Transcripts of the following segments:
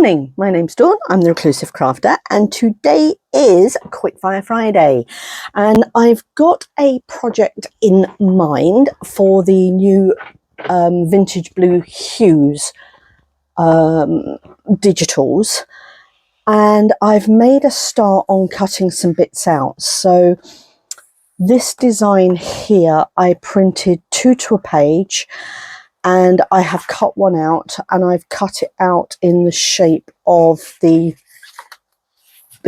morning, my name's Dawn, I'm the Reclusive Crafter, and today is Quickfire Friday, and I've got a project in mind for the new Vintage Blue Hues digitals, and I've made a start on cutting some bits out. So this design here I printed 2 to a page, and I have cut one out, and I've cut it out in the shape of the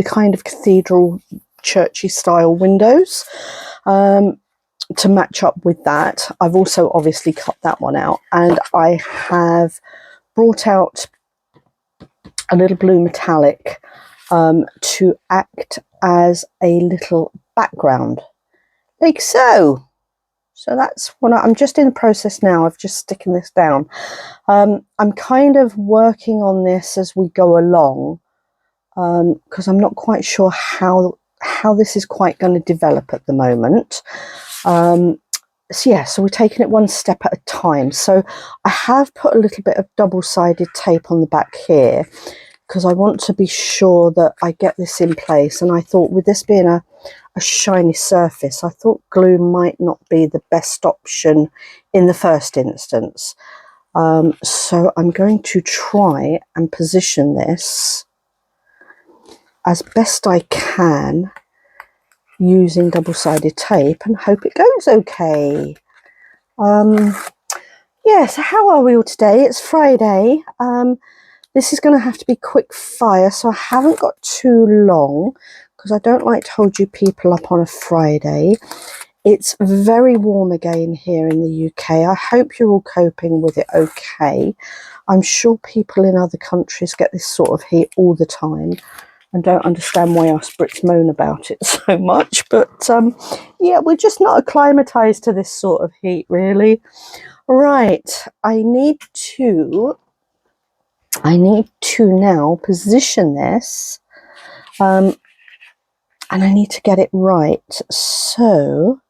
kind of cathedral churchy style windows to match up with that. I've also obviously cut that one out, and I have brought out a little blue metallic to act as a little background, like so. So that's what I'm just in the process now of just sticking this down. I'm kind of working on this as we go along because I'm not quite sure how this is quite going to develop at the moment. So we're taking it one step at a time. So I have put a little bit of double-sided tape on the back here because I want to be sure that I get this in place. And I thought, with this being a shiny surface, I thought glue might not be the best option in the first instance. So I'm going to try and position this as best I can using double-sided tape and hope it goes okay. Yeah, so how are we all today? It's Friday. This is going to have to be quick fire, so I haven't got too long because I don't like to hold you people up on a Friday. It's very warm again here in the UK. I hope you're all coping with it okay. I'm sure people in other countries get this sort of heat all the time and don't understand why us Brits moan about it so much. But yeah, we're just not acclimatized to this sort of heat, really. Right, I need to now position this, and I need to get it right. So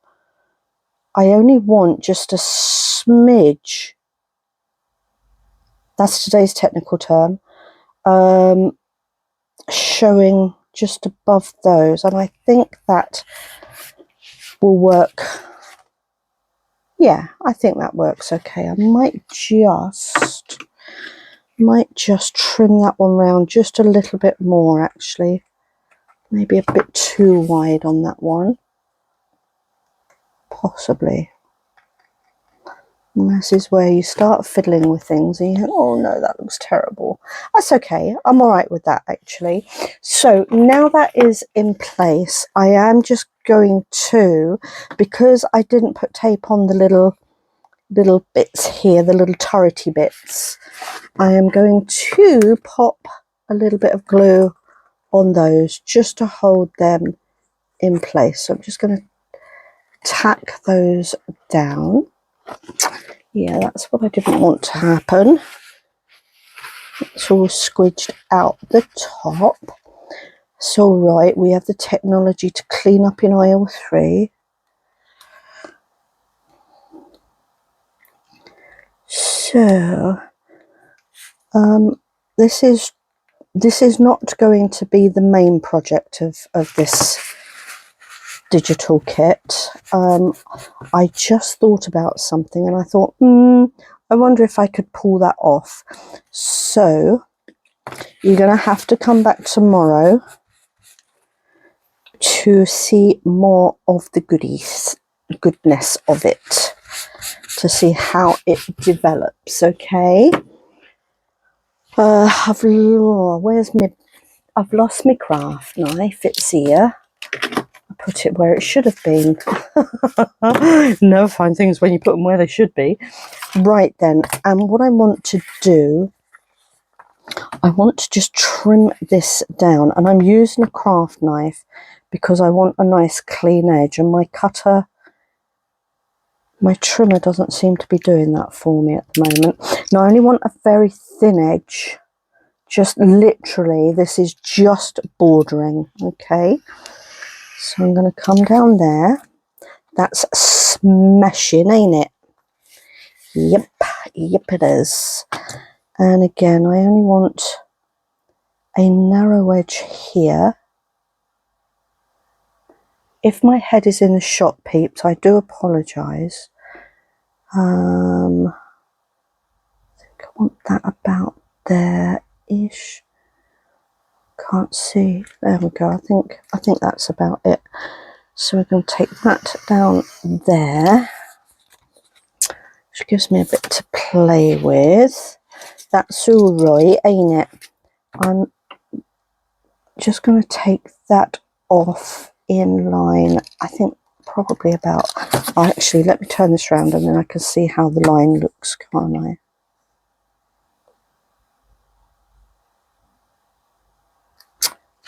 I only want just a smidge, that's today's technical term, showing just above those, and I think that will work. Yeah, I think that works okay. I might just trim that one round just a little bit more, actually. Maybe a bit too wide on that one. Possibly. And this is where you start fiddling with things and you think, oh no, that looks terrible. That's okay. I'm all right with that, actually. So now that is in place, I am just going to, because I didn't put tape on the little bits here, the little turrety bits, I am going to pop a little bit of glue on those just to hold them in place. So I'm just going to tack those down. Yeah, that's what I didn't want to happen. It's all squidged out the top. It's all right. We have the technology to clean up in aisle 3. So this is not going to be the main project of this digital kit. I just thought about something and I thought, I wonder if I could pull that off. So you're going to have to come back tomorrow to see more of the goodness of it, to see how it develops. Okay. I've lost my craft knife. It's here. Put it where it should have been. Never find things when you put them where they should be. Right then, and what I want to do, I want to just trim this down, and I'm using a craft knife because I want a nice clean edge, and my trimmer doesn't seem to be doing that for me at the moment. Now I only want a very thin edge, just literally, this is just bordering, okay? So I'm going to come down there. That's smashing, ain't it? Yep it is. And again, I only want a narrow edge here. If my head is in the shot, peeps, I do apologise. I think I want that about there-ish. Can't see. There we go. I think that's about it. So we're going to take that down there, which gives me a bit to play with. That's all right, ain't it? I'm just going to take that off in line. I think probably about... Oh, actually, let me turn this around and then I can see how the line looks, can't I?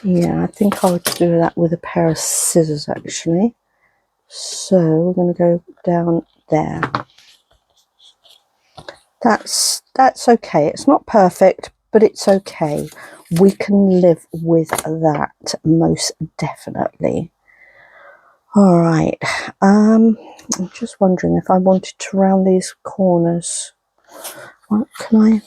Yeah, I think I would do that with a pair of scissors, actually. So we're going to go down there. That's okay. It's not perfect, but it's okay. We can live with that, most definitely. All right. I'm just wondering if I wanted to round these corners. What can I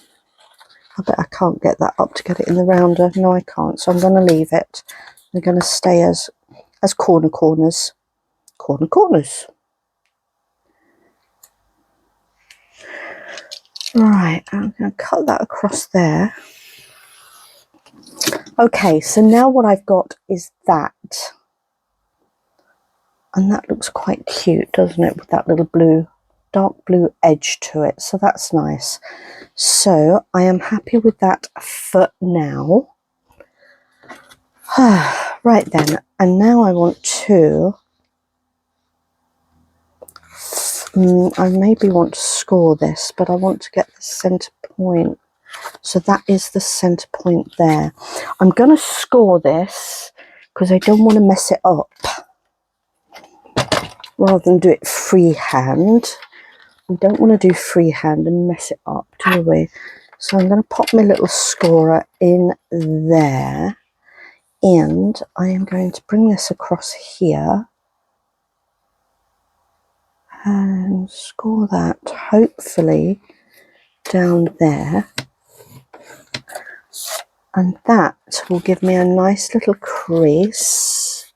bet I can't get that up to get it in the rounder. No, I can't. So I'm going to leave it. They're going to stay as corners. Corners. Right, I'm going to cut that across there. Okay, so now what I've got is that. And that looks quite cute, doesn't it? With that little blue, dark blue edge to it. So that's nice. So I am happy with that for now. Right then, and now I want to... I maybe want to score this, but I want to get the centre point. So that is the centre point there. I'm going to score this because I don't want to mess it up. Rather than do it freehand. We don't want to do freehand and mess it up, do we? So I'm going to pop my little scorer in there. And I am going to bring this across here. And score that, hopefully, down there. And that will give me a nice little crease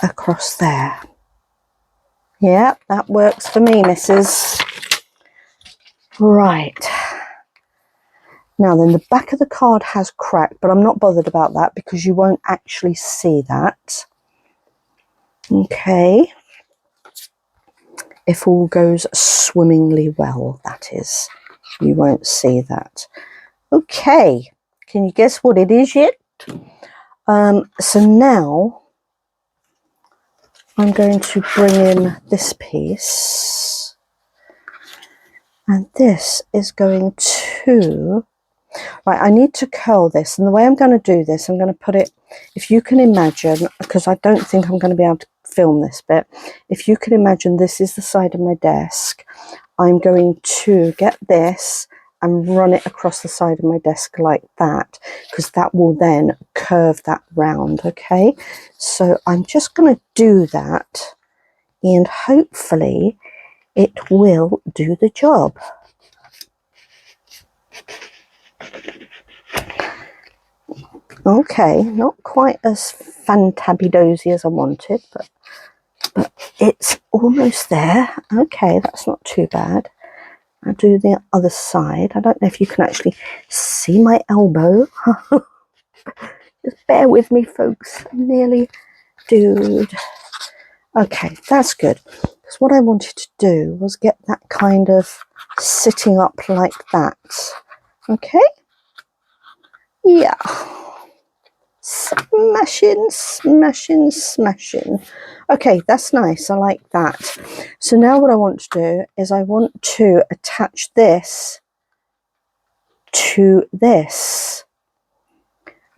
across there. Yeah, that works for me, missus. Right. Now then, the back of the card has cracked, but I'm not bothered about that because you won't actually see that. Okay. If all goes swimmingly well, that is. You won't see that. Okay. Can you guess what it is yet? So now I'm going to bring in this piece. And this is going to... Right, I need to curl this. And the way I'm going to do this, I'm going to put it... If you can imagine, because I don't think I'm going to be able to film this bit. If you can imagine this is the side of my desk, I'm going to get this and run it across the side of my desk like that, because that will then curve that round, okay? So I'm just going to do that, and hopefully it will do the job. Okay, not quite as fantabby-dozy as I wanted, but it's almost there. Okay, that's not too bad. I'll do the other side. I don't know if you can actually see my elbow. Just bear with me, folks. I'm nearly... Dude. Okay, that's good. Because what I wanted to do was get that kind of sitting up like that. Okay? Yeah. Smashing. Okay, that's nice. I like that. So now what I want to do is I want to attach this to this.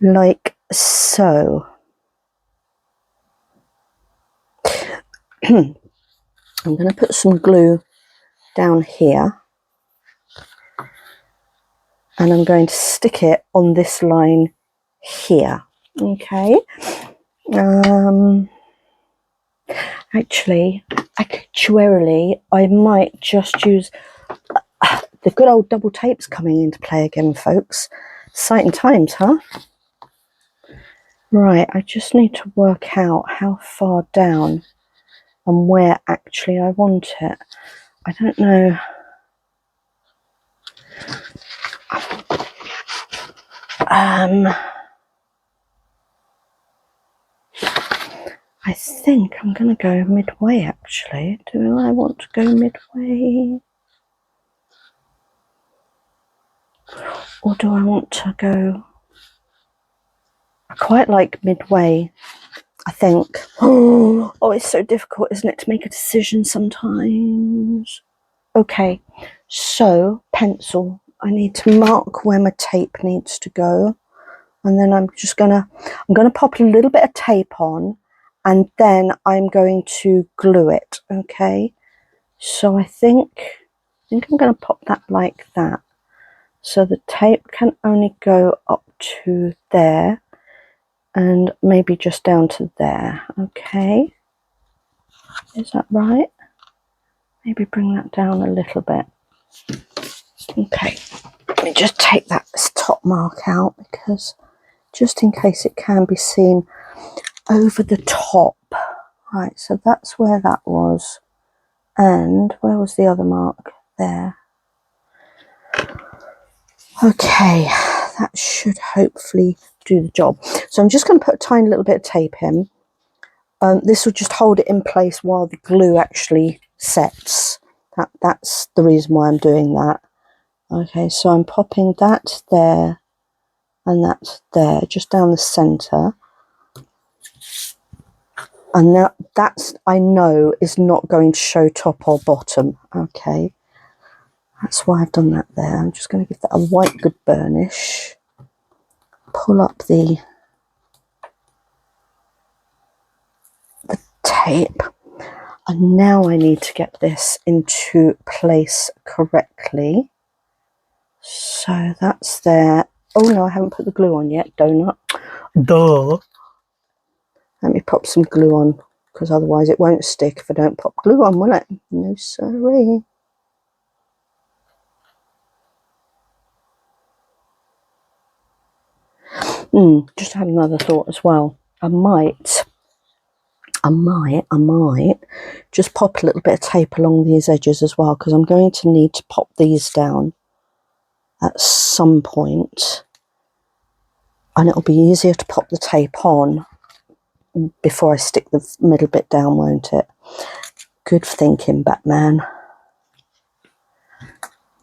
Like so. I'm going to put some glue down here. And I'm going to stick it on this line here. Okay. Actually, actuarially, I might just use the good old double tapes coming into play again, folks. Exciting times, huh? Right, I just need to work out how far down and where actually I want it. I don't know. I think I'm going to go midway, actually. Do I want to go midway? Or do I want to go... I quite like midway, I think. Oh, it's so difficult, isn't it, to make a decision sometimes. Okay, so pencil. I need to mark where my tape needs to go. And then I'm gonna pop a little bit of tape on, and then I'm going to glue it. Okay, so I think I'm gonna pop that like that, so the tape can only go up to there and maybe just down to there. Okay, is that right? Maybe bring that down a little bit. Okay, let me just take this top mark out, because just in case it can be seen over the top. Right, so that's where that was. And where was the other mark? There. Okay, that should hopefully do the job. So I'm just going to put a tiny little bit of tape in. This will just hold it in place while the glue actually sets. That's the reason why I'm doing that. Okay, so I'm popping that there and that there, just down the centre. And that's, I know, is not going to show top or bottom. Okay, that's why I've done that there. I'm just going to give that a white good burnish. Pull up the tape. And now I need to get this into place correctly. So that's there. Oh no, I haven't put the glue on yet. Donut. Duh. Let me pop some glue on, because otherwise it won't stick if I don't pop glue on, will it? No siree. Just had another thought as well. I might just pop a little bit of tape along these edges as well, because I'm going to need to pop these down at some point, and it'll be easier to pop the tape on before I stick the middle bit down, won't it? Good thinking, Batman.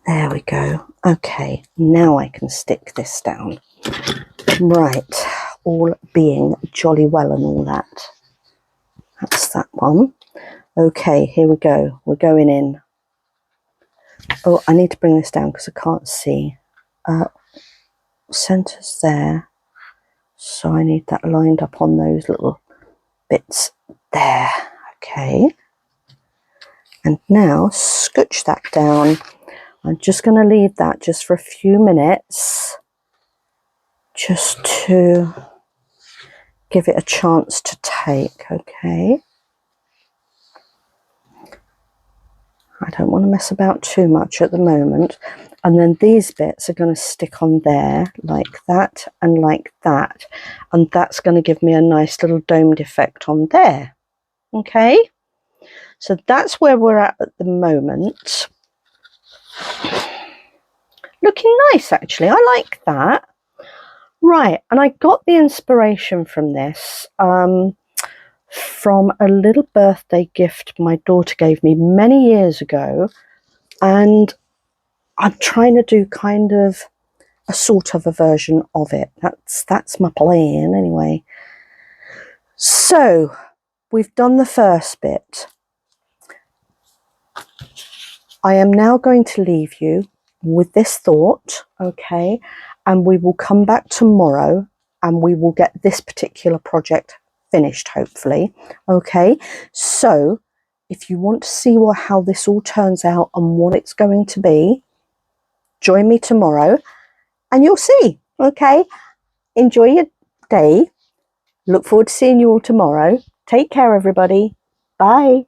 There we go. Okay, now I can stick this down. Right, all being jolly well and all that. That's that one. Okay, here we go. We're going in. Oh, I need to bring this down because I can't see. Centre's there. So I need that lined up on those little bits there. Okay. And now scooch that down. I'm just going to leave that just for a few minutes, just to give it a chance to take. Okay. I don't want to mess about too much at the moment. And then these bits are going to stick on there like that and like that. And that's going to give me a nice little domed effect on there. Okay. So that's where we're at the moment. Looking nice, actually. I like that. Right. And I got the inspiration from this from a little birthday gift my daughter gave me many years ago. And I'm trying to do kind of a sort of a version of it. That's my plan anyway. So we've done the first bit. I am now going to leave you with this thought, okay? And we will come back tomorrow and we will get this particular project finished, hopefully. Okay, so if you want to see how this all turns out and what it's going to be, join me tomorrow and you'll see. Okay, enjoy your day. Look forward to seeing you all tomorrow. Take care, everybody. Bye.